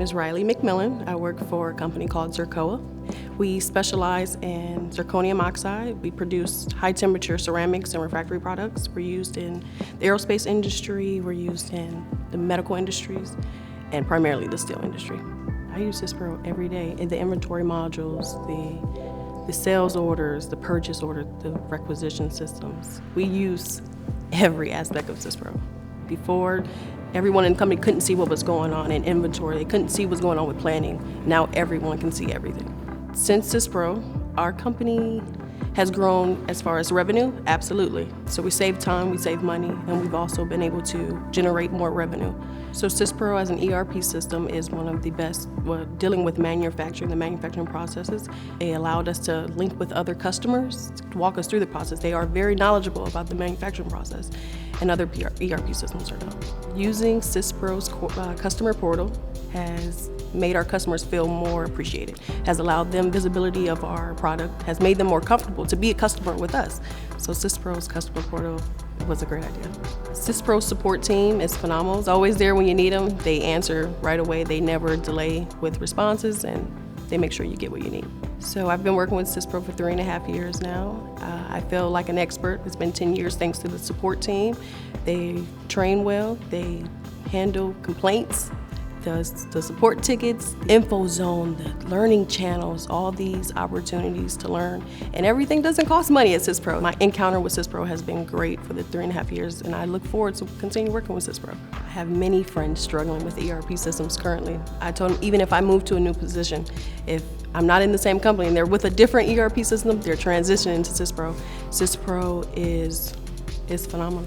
is Riley McMillan. I work for a company called Zircoa. We specialize in zirconium oxide. We produce high-temperature ceramics and refractory products. We're used in the aerospace industry, we're used in the medical industries, and primarily the steel industry. I use Syspro every day in the inventory modules, the sales orders, the purchase order, the requisition systems. We use every aspect of Syspro. Before, everyone in the company couldn't see what was going on in inventory. They couldn't see what's going on with planning. Now everyone can see everything. Since Syspro, our company has grown as far as revenue, absolutely. So we save time, we save money, and we've also been able to generate more revenue. So Syspro as an ERP system is one of the best dealing with manufacturing, the manufacturing processes. It allowed us to link with other customers to walk us through the process. They are very knowledgeable about the manufacturing process, and other ERP systems are not. Using Syspro's customer portal has made our customers feel more appreciated, has allowed them visibility of our product, has made them more comfortable to be a customer with us. So Syspro's customer portal was a great idea. Syspro's support team is phenomenal. It's always there when you need them. They answer right away. They never delay with responses, and they make sure you get what you need. So I've been working with Syspro for 3.5 years now. I feel like an expert. It's been 10 years thanks to the support team. They train well, they handle complaints, the support tickets, info zone, the learning channels, all these opportunities to learn. And everything doesn't cost money at Syspro. My encounter with Syspro has been great for the 3.5 years, and I look forward to continue working with Syspro. I have many friends struggling with ERP systems currently. I told them even if I move to a new position, if I'm not in the same company and they're with a different ERP system, they're transitioning to Syspro. Syspro is phenomenal.